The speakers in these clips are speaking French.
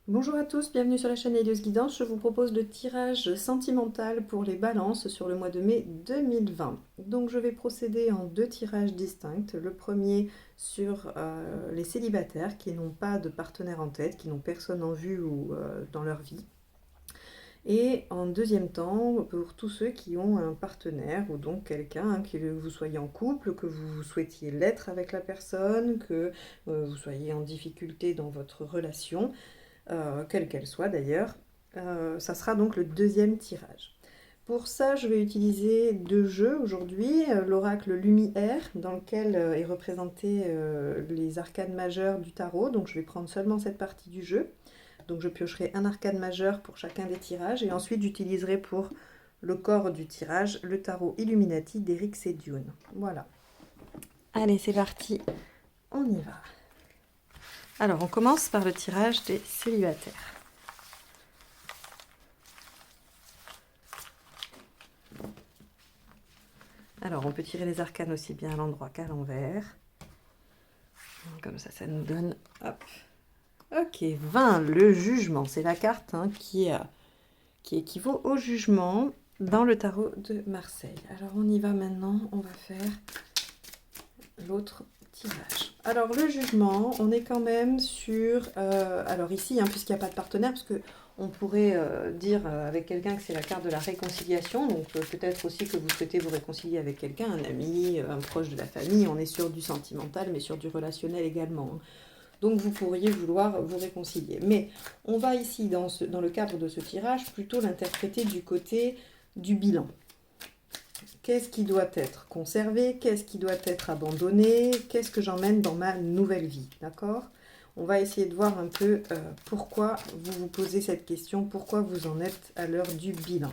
Bonjour à tous, bienvenue sur la chaîne Hélios Guidance. Je vous propose le tirage sentimental pour les balances sur le mois de mai 2020. Donc je vais procéder en deux tirages distincts. Le premier sur les célibataires qui n'ont pas de partenaire en tête, qui n'ont personne en vue ou dans leur vie. Et en deuxième temps, pour tous ceux qui ont un partenaire ou donc quelqu'un, que vous soyez en couple, que vous souhaitiez l'être avec la personne, que vous soyez en difficulté dans votre relation, quelle qu'elle soit d'ailleurs. Ça sera donc le deuxième tirage. Pour ça, je vais utiliser deux jeux aujourd'hui. L'oracle Lumière, dans lequel est représenté les arcanes majeures du tarot. Donc je vais prendre seulement cette partie du jeu. Donc je piocherai un arcane majeur pour chacun des tirages. Et ensuite, j'utiliserai pour le corps du tirage le tarot Illuminati d'Eric Sédune. Voilà. Allez, c'est parti. On y va. Alors, on commence par le tirage des célibataires. Alors, on peut tirer les arcanes aussi bien à l'endroit qu'à l'envers. Comme ça nous donne... Hop. Ok, 20, le jugement. C'est la carte qui équivaut au jugement dans le tarot de Marseille. Alors, on y va maintenant. On va faire l'autre tirage. Alors, le jugement, on est quand même sur... alors ici, puisqu'il n'y a pas de partenaire, parce que on pourrait dire avec quelqu'un que c'est la carte de la réconciliation, donc peut-être aussi que vous souhaitez vous réconcilier avec quelqu'un, un ami, un proche de la famille. On est sur du sentimental, mais sur du relationnel également. Donc vous pourriez vouloir vous réconcilier. Mais on va ici, dans le cadre de ce tirage, plutôt l'interpréter du côté du bilan. Qu'est-ce qui doit être conservé? Qu'est-ce qui doit être abandonné? Qu'est-ce que j'emmène dans ma nouvelle vie? D'accord? On va essayer de voir un peu pourquoi vous vous posez cette question, pourquoi vous en êtes à l'heure du bilan.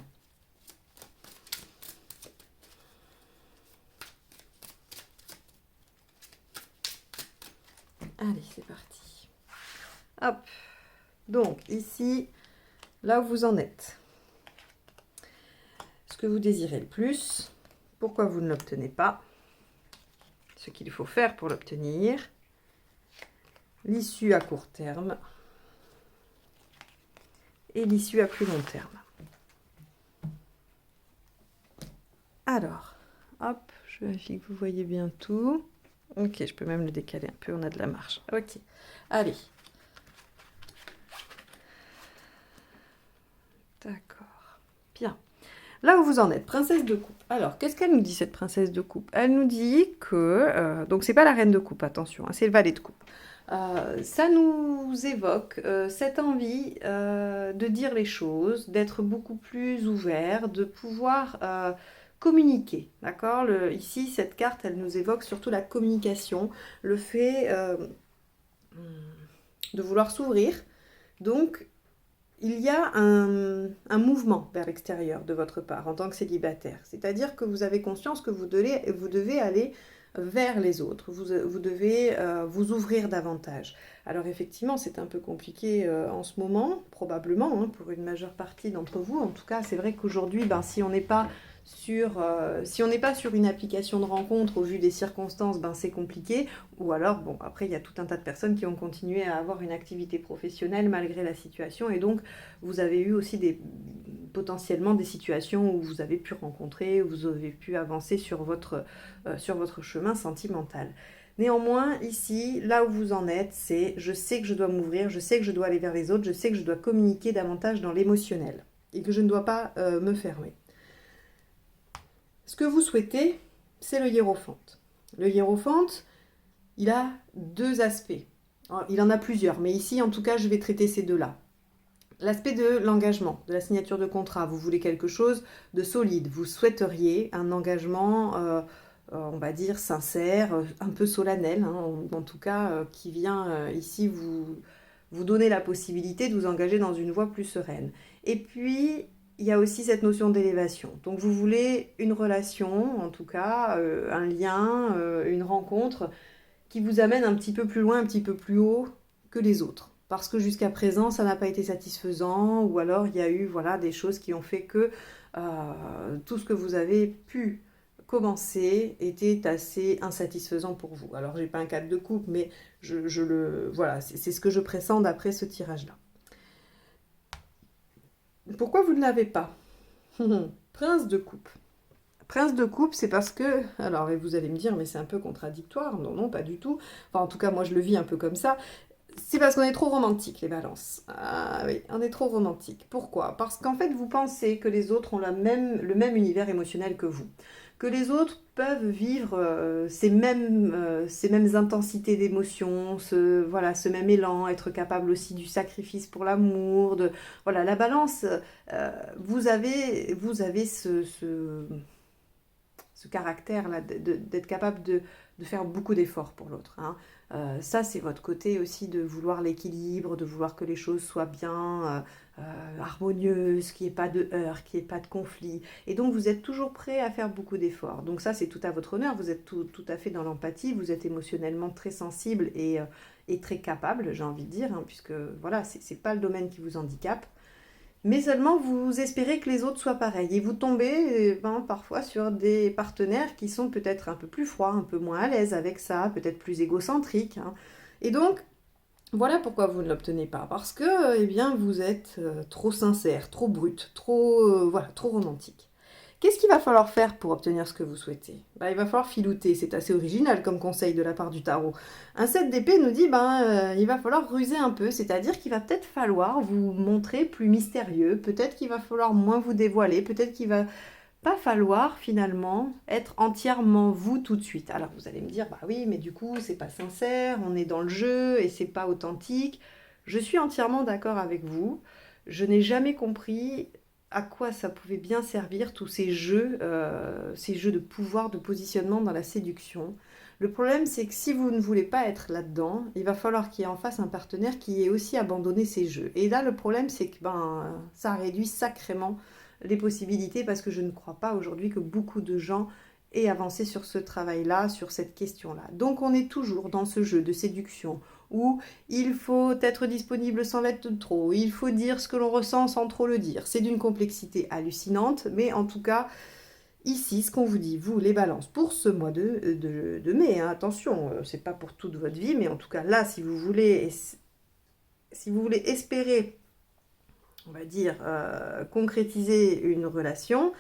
Allez, c'est parti. Hop. Donc, ici, là où vous en êtes. Ce que vous désirez le plus, pourquoi vous ne l'obtenez pas, ce qu'il faut faire pour l'obtenir, l'issue à court terme et l'issue à plus long terme. Alors, hop, je vérifie que vous voyez bien tout. Ok, je peux même le décaler un peu, on a de la marge. Ok, allez. D'accord, bien. Là où vous en êtes, princesse de coupe. Alors, qu'est-ce qu'elle nous dit, cette princesse de coupe? Elle nous dit que... donc, c'est pas la reine de coupe, attention, c'est le valet de coupe. Ça nous évoque cette envie de dire les choses, d'être beaucoup plus ouvert, de pouvoir communiquer, d'accord? Ici, cette carte, elle nous évoque surtout la communication, le fait de vouloir s'ouvrir. Donc, il y a un mouvement vers l'extérieur de votre part en tant que célibataire. C'est-à-dire que vous avez conscience que vous devez aller vers les autres. Vous devez vous ouvrir davantage. Alors effectivement, c'est un peu compliqué en ce moment, probablement, pour une majeure partie d'entre vous. En tout cas, c'est vrai qu'aujourd'hui, si on n'est pas sur une application de rencontre au vu des circonstances, c'est compliqué. Ou alors, bon, après, il y a tout un tas de personnes qui ont continué à avoir une activité professionnelle malgré la situation. Et donc, vous avez eu aussi potentiellement des situations où vous avez pu rencontrer, où vous avez pu avancer sur votre chemin sentimental. Néanmoins, ici, là où vous en êtes, c'est je sais que je dois m'ouvrir, je sais que je dois aller vers les autres, je sais que je dois communiquer davantage dans l'émotionnel et que je ne dois pas me fermer. Ce que vous souhaitez, c'est le hiérophante. Le hiérophante, il a deux aspects. Il en a plusieurs, mais ici, en tout cas, je vais traiter ces deux-là. L'aspect de l'engagement, de la signature de contrat. Vous voulez quelque chose de solide. Vous souhaiteriez un engagement, on va dire, sincère, un peu solennel, en tout cas, qui vient ici vous donner la possibilité de vous engager dans une voie plus sereine. Et puis, il y a aussi cette notion d'élévation. Donc, vous voulez une relation, en tout cas, un lien, une rencontre qui vous amène un petit peu plus loin, un petit peu plus haut que les autres. Parce que jusqu'à présent, ça n'a pas été satisfaisant, ou alors il y a eu des choses qui ont fait que tout ce que vous avez pu commencer était assez insatisfaisant pour vous. Alors, j'ai pas un cadre de coupe, mais c'est ce que je pressens d'après ce tirage-là. Pourquoi vous ne l'avez pas? Prince de coupe. Prince de coupe, c'est parce que, alors et vous allez me dire, mais c'est un peu contradictoire. Non, non, pas du tout. Enfin, en tout cas, moi, je le vis un peu comme ça. C'est parce qu'on est trop romantique, les balances. Ah oui, on est trop romantique. Pourquoi? Parce qu'en fait, vous pensez que les autres ont le même univers émotionnel que vous. Que les autres peuvent vivre ces mêmes intensités d'émotions, voilà, ce même élan, être capable aussi du sacrifice pour l'amour. Voilà, la balance, vous avez ce caractère-là d'être capable de faire beaucoup d'efforts pour l'autre. Hein. Ça, c'est votre côté aussi de vouloir l'équilibre, de vouloir que les choses soient bien harmonieuses, qu'il n'y ait pas de heurts, qu'il n'y ait pas de conflit. Et donc, vous êtes toujours prêt à faire beaucoup d'efforts. Donc ça, c'est tout à votre honneur. Vous êtes tout à fait dans l'empathie. Vous êtes émotionnellement très sensible et très capable, j'ai envie de dire, hein, puisque voilà, c'est pas le domaine qui vous handicape. Mais seulement vous espérez que les autres soient pareils. Et vous tombez parfois sur des partenaires qui sont peut-être un peu plus froids, un peu moins à l'aise avec ça, peut-être plus égocentriques. Hein. Et donc, voilà pourquoi vous ne l'obtenez pas. Parce que, eh bien, vous êtes trop sincère, trop brut, voilà, trop romantique. Qu'est-ce qu'il va falloir faire pour obtenir ce que vous souhaitez? Il va falloir filouter, c'est assez original comme conseil de la part du tarot. Un 7 d'épée nous dit il va falloir ruser un peu, c'est-à-dire qu'il va peut-être falloir vous montrer plus mystérieux, peut-être qu'il va falloir moins vous dévoiler, peut-être qu'il va pas falloir finalement être entièrement vous tout de suite. Alors vous allez me dire, bah oui, mais du coup c'est pas sincère, on est dans le jeu et c'est pas authentique. Je suis entièrement d'accord avec vous. Je n'ai jamais compris à quoi ça pouvait bien servir tous ces jeux de pouvoir, de positionnement dans la séduction. Le problème, c'est que si vous ne voulez pas être là-dedans, il va falloir qu'il y ait en face un partenaire qui ait aussi abandonné ces jeux. Et là, le problème, c'est que ça réduit sacrément les possibilités parce que je ne crois pas aujourd'hui que beaucoup de gens aient avancé sur ce travail-là, sur cette question-là. Donc on est toujours dans ce jeu de séduction où il faut être disponible sans l'être de trop, il faut dire ce que l'on ressent sans trop le dire. C'est d'une complexité hallucinante, mais en tout cas, ici, ce qu'on vous dit, vous, les balances, pour ce mois de mai, hein, attention, c'est pas pour toute votre vie, mais en tout cas, là, si vous voulez espérer, on va dire, concrétiser une relation,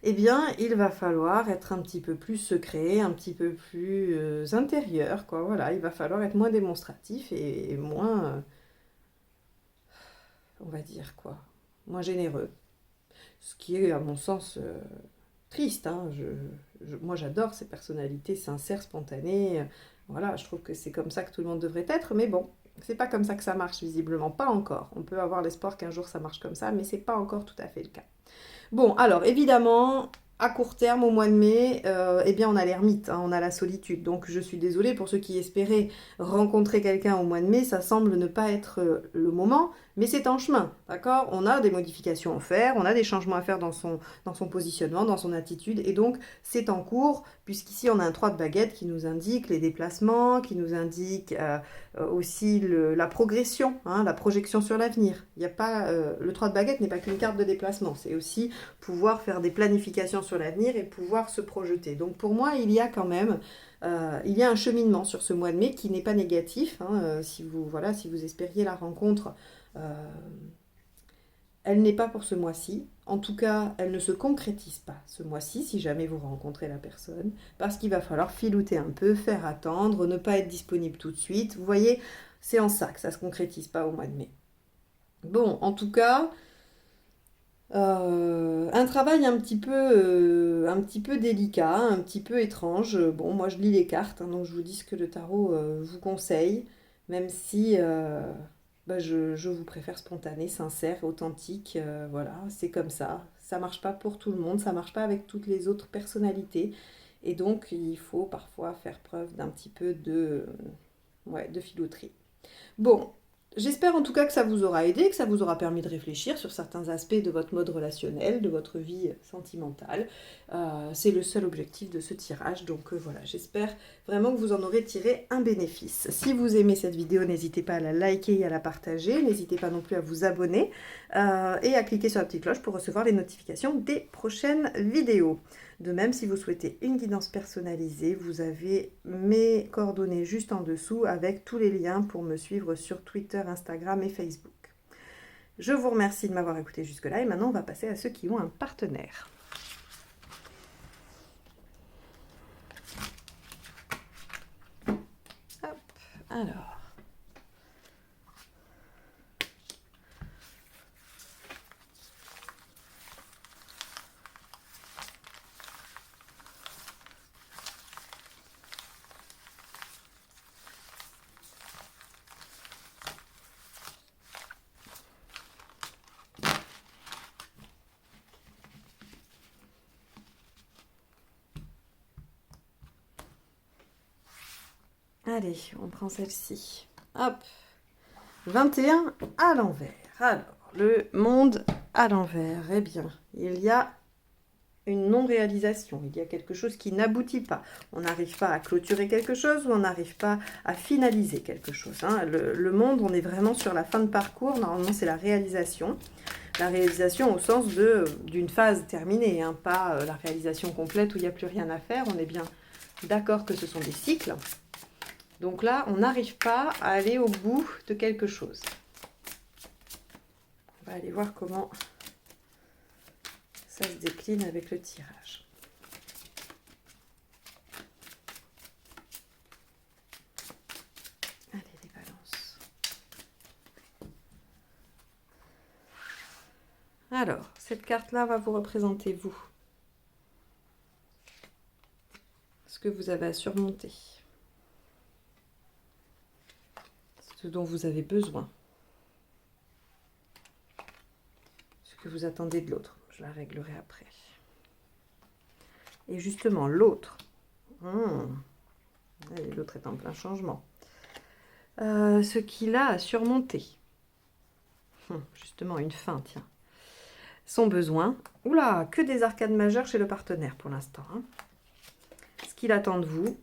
eh bien, il va falloir être un petit peu plus secret, un petit peu plus intérieur, quoi. Voilà, il va falloir être moins démonstratif et moins, on va dire, quoi, moins généreux. Ce qui est, à mon sens, triste. Hein. Moi, j'adore ces personnalités sincères, spontanées. Voilà, je trouve que c'est comme ça que tout le monde devrait être, mais bon, c'est pas comme ça que ça marche, visiblement, pas encore. On peut avoir l'espoir qu'un jour ça marche comme ça, mais c'est pas encore tout à fait le cas. Bon, alors évidemment, à court terme, au mois de mai, eh bien on a l'ermite, hein, on a la solitude. Donc je suis désolée pour ceux qui espéraient rencontrer quelqu'un au mois de mai, ça semble ne pas être le moment, mais c'est en chemin, d'accord? On a des modifications à faire, on a des changements à faire dans son positionnement, dans son attitude, et donc c'est en cours, puisqu'ici on a un 3 de baguette qui nous indique les déplacements, qui nous indique aussi la progression, hein, la projection sur l'avenir. Il y a pas, le 3 de baguette n'est pas qu'une carte de déplacement, c'est aussi pouvoir faire des planifications sur l'avenir et pouvoir se projeter. Donc pour moi, il y a quand même il y a un cheminement sur ce mois de mai qui n'est pas négatif. Hein, si vous espériez la rencontre, euh, elle n'est pas pour ce mois-ci. En tout cas, elle ne se concrétise pas ce mois-ci si jamais vous rencontrez la personne, parce qu'il va falloir filouter un peu, faire attendre, ne pas être disponible tout de suite. Vous voyez, c'est en ça que ça ne se concrétise pas au mois de mai. Bon, en tout cas, un travail un petit peu délicat, un petit peu étrange. Bon, moi je lis les cartes, hein, donc je vous dis ce que le tarot vous conseille, même si je vous préfère spontané, sincère, authentique. Voilà, c'est comme ça. Ça marche pas pour tout le monde, ça marche pas avec toutes les autres personnalités. Et donc il faut parfois faire preuve d'un petit peu ouais, de filouterie. Bon, j'espère en tout cas que ça vous aura aidé, que ça vous aura permis de réfléchir sur certains aspects de votre mode relationnel, de votre vie sentimentale. C'est le seul objectif de ce tirage, donc voilà, j'espère vraiment que vous en aurez tiré un bénéfice. Si vous aimez cette vidéo, n'hésitez pas à la liker et à la partager, n'hésitez pas non plus à vous abonner et à cliquer sur la petite cloche pour recevoir les notifications des prochaines vidéos. De même, si vous souhaitez une guidance personnalisée, vous avez mes coordonnées juste en dessous avec tous les liens pour me suivre sur Twitter, Instagram et Facebook. Je vous remercie de m'avoir écouté jusque-là et maintenant on va passer à ceux qui ont un partenaire. Hop, alors. Allez, on prend celle-ci. Hop. 21 à l'envers. Alors, le monde à l'envers. Eh bien, il y a une non-réalisation. Il y a quelque chose qui n'aboutit pas. On n'arrive pas à clôturer quelque chose ou on n'arrive pas à finaliser quelque chose. Hein. Le monde, on est vraiment sur la fin de parcours. Normalement, c'est la réalisation. La réalisation au sens d'une phase terminée, hein, pas la réalisation complète où il n'y a plus rien à faire. On est bien d'accord que ce sont des cycles. Donc là, on n'arrive pas à aller au bout de quelque chose. On va aller voir comment ça se décline avec le tirage. Allez, les balances. Alors, cette carte-là va vous représenter vous. Ce que vous avez à surmonter. Ce dont vous avez besoin. Ce que vous attendez de l'autre. Je la réglerai après. Et justement, l'autre. L'autre est en plein changement. Ce qu'il a à surmonter. Justement, une fin, tiens. Son besoin. Oula, que des arcades majeures chez le partenaire pour l'instant. Hein. Ce qu'il attend de vous.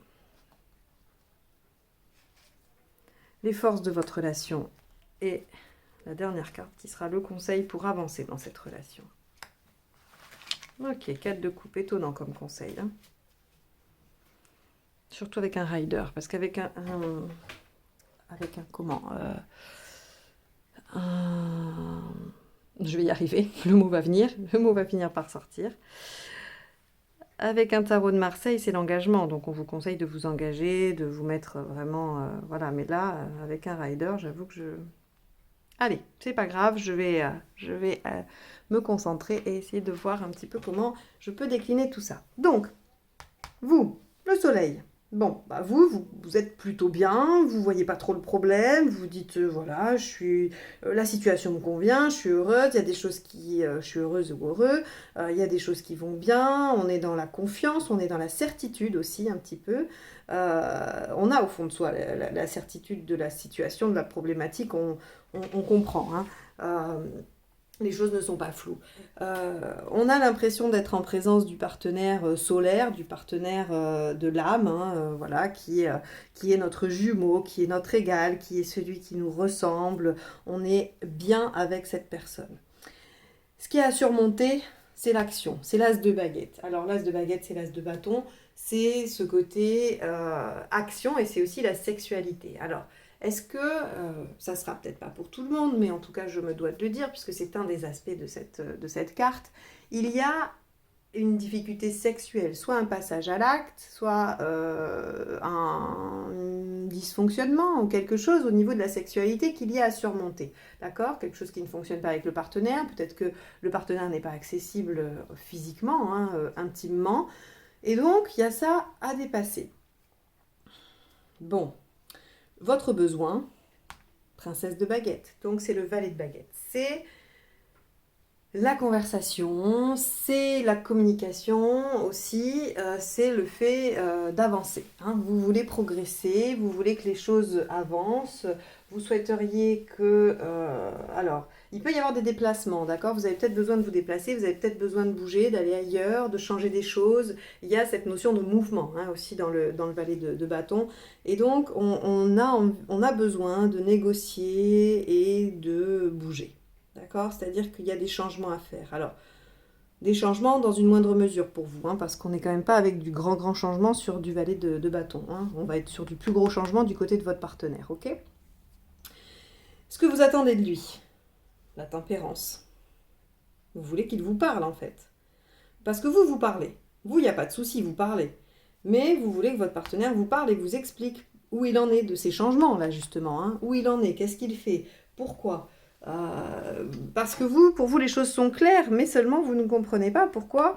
Les forces de votre relation et la dernière carte qui sera le conseil pour avancer dans cette relation. Ok, 4 de coupe, étonnant comme conseil. Hein. Surtout avec un rider, parce qu'avec je vais y arriver, le mot va finir par sortir. Avec un tarot de Marseille, c'est l'engagement. Donc, on vous conseille de vous engager, de vous mettre vraiment... voilà, mais là, avec un rider, j'avoue que je... Allez, c'est pas grave, je vais me concentrer et essayer de voir un petit peu comment je peux décliner tout ça. Donc, vous, le soleil. Bon, bah vous êtes plutôt bien, vous voyez pas trop le problème, vous dites, voilà, la situation me convient, je suis heureuse, il y a des choses je suis heureuse ou heureux, il y a des choses qui vont bien, on est dans la confiance, on est dans la certitude aussi un petit peu. On a au fond de soi la certitude de la situation, de la problématique, on comprend. Hein. Les choses ne sont pas floues. On a l'impression d'être en présence du partenaire solaire, du partenaire de l'âme, hein, voilà, qui est notre jumeau, qui est notre égal, qui est celui qui nous ressemble. On est bien avec cette personne. Ce qui est à surmonter, c'est l'action, c'est l'as de baguette. Alors l'as de baguette, c'est l'as de bâton, c'est ce côté action et c'est aussi la sexualité. Alors, est-ce que, ça sera peut-être pas pour tout le monde, mais en tout cas je me dois de le dire, puisque c'est un des aspects de cette carte, il y a une difficulté sexuelle, soit un passage à l'acte, soit un dysfonctionnement ou quelque chose au niveau de la sexualité qu'il y a à surmonter. D'accord ? Quelque chose qui ne fonctionne pas avec le partenaire, peut-être que le partenaire n'est pas accessible physiquement, hein, intimement, et donc il y a ça à dépasser. Bon. Votre besoin, princesse de baguette, donc c'est le valet de baguette. C'est la conversation, c'est la communication aussi, c'est le fait d'avancer. Hein. Vous voulez progresser, vous voulez que les choses avancent, vous souhaiteriez que... alors, il peut y avoir des déplacements, d'accord ? Vous avez peut-être besoin de vous déplacer, vous avez peut-être besoin de bouger, d'aller ailleurs, de changer des choses. Il y a cette notion de mouvement hein, aussi dans le valet de bâton. Et donc, on a besoin de négocier et de bouger. D'accord ? C'est-à-dire qu'il y a des changements à faire. Alors, des changements dans une moindre mesure pour vous, hein, parce qu'on n'est quand même pas avec du grand changement sur du valet de bâton. Hein. On va être sur du plus gros changement du côté de votre partenaire, ok ? Ce que vous attendez de lui. la tempérance. Vous voulez qu'il vous parle en fait. Parce que vous parlez. Vous, il n'y a pas de souci, vous parlez. Mais vous voulez que votre partenaire vous parle et vous explique où il en est de ces changements-là, justement. Hein. Où il en est, qu'est-ce qu'il fait, pourquoi. Parce que vous, pour vous, les choses sont claires, mais seulement vous ne comprenez pas pourquoi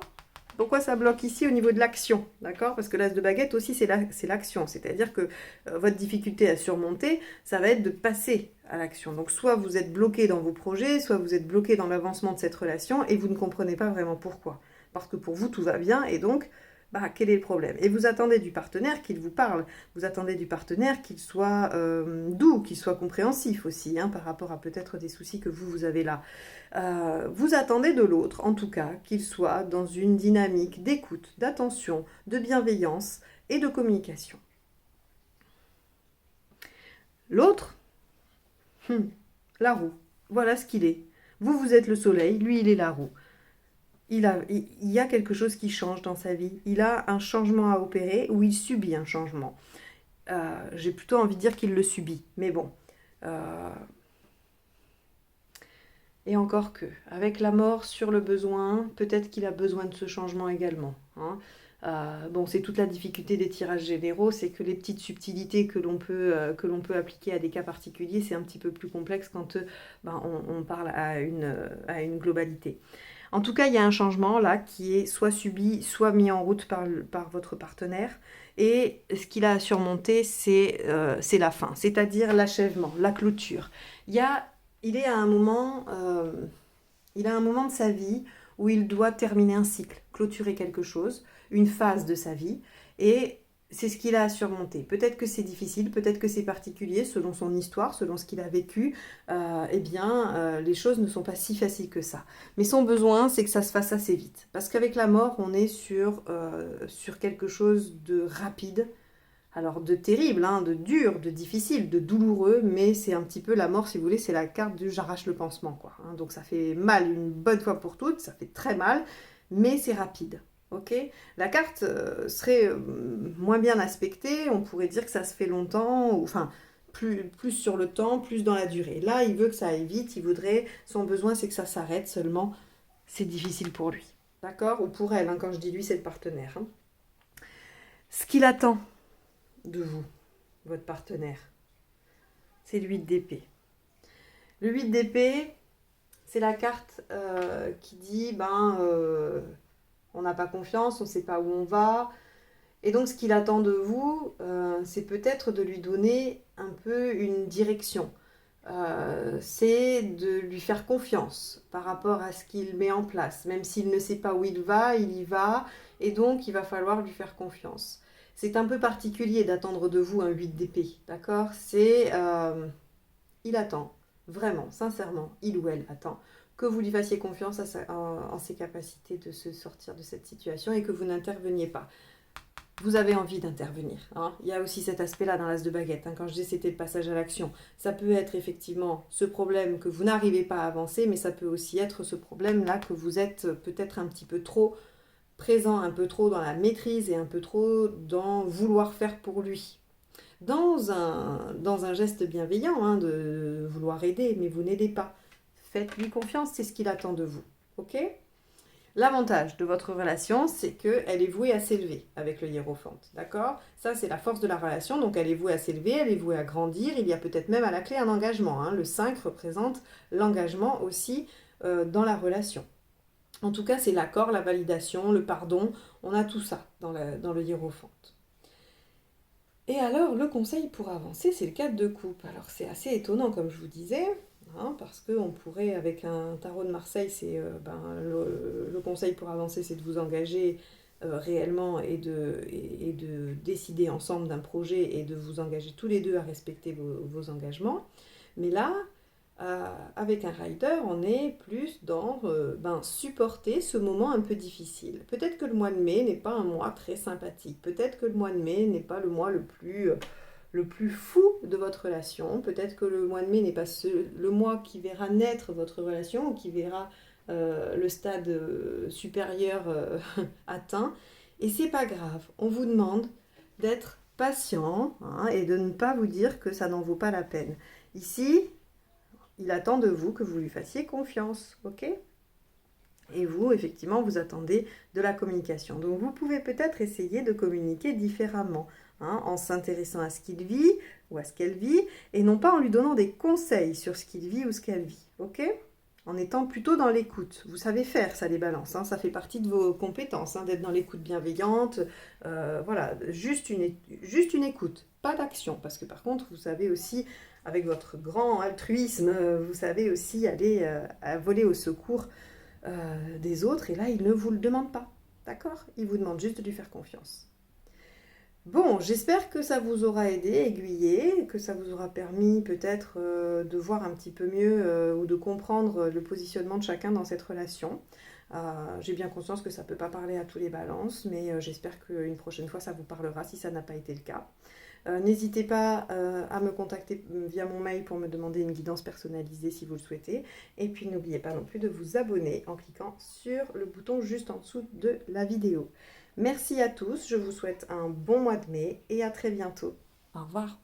ça bloque ici au niveau de l'action, d'accord? Parce que l'as de baguette aussi, c'est l'action. C'est-à-dire que votre difficulté à surmonter, ça va être de passer à l'action. Donc soit vous êtes bloqué dans vos projets, soit vous êtes bloqué dans l'avancement de cette relation et vous ne comprenez pas vraiment pourquoi. Parce que pour vous, tout va bien et donc, quel est le problème? Et vous attendez du partenaire qu'il vous parle. Vous attendez du partenaire qu'il soit doux, qu'il soit compréhensif aussi, hein, par rapport à peut-être des soucis que vous avez là. Vous attendez de l'autre, en tout cas, qu'il soit dans une dynamique d'écoute, d'attention, de bienveillance et de communication. L'autre, la roue. Voilà ce qu'il est. Vous êtes le soleil, lui, il est la roue. Il y a quelque chose qui change dans sa vie. Il a un changement à opérer ou il subit un changement. J'ai plutôt envie de dire qu'il le subit. Mais bon. Et encore que, avec la mort sur le besoin, peut-être qu'il a besoin de ce changement également. Hein. Bon, c'est toute la difficulté des tirages généraux, c'est que les petites subtilités que l'on peut appliquer à des cas particuliers, c'est un petit peu plus complexe quand on parle à une globalité. En tout cas, il y a un changement là qui est soit subi, soit mis en route par votre partenaire. Et ce qu'il a à surmonter, c'est la fin, c'est-à-dire l'achèvement, la clôture. Il est à un moment de sa vie où il doit terminer un cycle, clôturer quelque chose, une phase de sa vie. Et c'est ce qu'il a à surmonter. Peut-être que c'est difficile, peut-être que c'est particulier, selon son histoire, selon ce qu'il a vécu. Les choses ne sont pas si faciles que ça. Mais son besoin, c'est que ça se fasse assez vite. Parce qu'avec la mort, on est sur quelque chose de rapide. Alors de terrible, hein, de dur, de difficile, de douloureux, mais c'est un petit peu la mort, si vous voulez, c'est la carte du j'arrache le pansement, quoi. Hein. Donc ça fait mal une bonne fois pour toutes, ça fait très mal, mais c'est rapide. Okay, la carte serait moins bien aspectée, on pourrait dire que ça se fait longtemps, enfin plus sur le temps, plus dans la durée. Là, il veut que ça aille vite, son besoin c'est que ça s'arrête, seulement c'est difficile pour lui. D'accord? Ou pour elle, hein, quand je dis lui, c'est le partenaire. Hein. Ce qu'il attend de vous, votre partenaire, c'est le 8 d'épée. Le 8 d'épée, c'est la carte qui dit on n'a pas confiance, on ne sait pas où on va. Et donc, ce qu'il attend de vous, c'est peut-être de lui donner un peu une direction. C'est de lui faire confiance par rapport à ce qu'il met en place. Même s'il ne sait pas où il y va. Et donc, il va falloir lui faire confiance. C'est un peu particulier d'attendre de vous un 8 d'épée, d'accord? Il attend, vraiment, sincèrement, il ou elle attend que vous lui fassiez confiance en ses capacités de se sortir de cette situation et que vous n'interveniez pas. Vous avez envie d'intervenir. Hein. Il y a aussi cet aspect-là dans l'as de baguette. Hein. Quand je dis c'était le passage à l'action, ça peut être effectivement ce problème que vous n'arrivez pas à avancer, mais ça peut aussi être ce problème-là que vous êtes peut-être un petit peu trop présent, un peu trop dans la maîtrise et un peu trop dans vouloir faire pour lui. Dans un geste bienveillant, hein, de vouloir aider, mais vous n'aidez pas. Faites-lui confiance, c'est ce qu'il attend de vous. Ok ? L'avantage de votre relation, c'est qu'elle est vouée à s'élever avec le hiérophante. D'accord ? Ça, c'est la force de la relation. Donc, elle est vouée à s'élever, elle est vouée à grandir. Il y a peut-être même à la clé un engagement. Hein. Le 5 représente l'engagement aussi dans la relation. En tout cas, c'est l'accord, la validation, le pardon. On a tout ça dans le hiérophante. Et alors, le conseil pour avancer, c'est le 4 de coupe. Alors, c'est assez étonnant, comme je vous disais. Hein, parce qu'on pourrait, avec un tarot de Marseille, le conseil pour avancer, c'est de vous engager réellement et de décider ensemble d'un projet et de vous engager tous les deux à respecter vos engagements. Mais là, avec un rider, on est plus dans supporter ce moment un peu difficile. Peut-être que le mois de mai n'est pas un mois très sympathique. Peut-être que le mois de mai n'est pas le mois le plus fou de votre relation. Peut-être que le mois de mai n'est pas le mois qui verra naître votre relation ou qui verra le stade supérieur atteint. Et c'est pas grave. On vous demande d'être patient, hein, et de ne pas vous dire que ça n'en vaut pas la peine. Ici, Il attend de vous que vous lui fassiez confiance, ok? Et vous, effectivement, vous attendez de la communication. Donc, vous pouvez peut-être essayer de communiquer différemment, hein, en s'intéressant à ce qu'il vit ou à ce qu'elle vit, et non pas en lui donnant des conseils sur ce qu'il vit ou ce qu'elle vit, ok? En étant plutôt dans l'écoute. Vous savez faire ça, les balances, hein, ça fait partie de vos compétences, hein, d'être dans l'écoute bienveillante, voilà, juste une écoute, pas d'action, parce que par contre, vous savez aussi, avec votre grand altruisme, vous savez aussi aller à voler au secours des autres, et là, il ne vous le demande pas, d'accord? Il vous demande juste de lui faire confiance. Bon, j'espère que ça vous aura aidé, aiguillé, que ça vous aura permis peut-être de voir un petit peu mieux ou de comprendre le positionnement de chacun dans cette relation. J'ai bien conscience que ça ne peut pas parler à tous les balances, mais j'espère qu'une prochaine fois ça vous parlera si ça n'a pas été le cas. N'hésitez pas à me contacter via mon mail pour me demander une guidance personnalisée si vous le souhaitez. Et puis n'oubliez pas non plus de vous abonner en cliquant sur le bouton juste en dessous de la vidéo. Merci à tous, je vous souhaite un bon mois de mai et à très bientôt. Au revoir.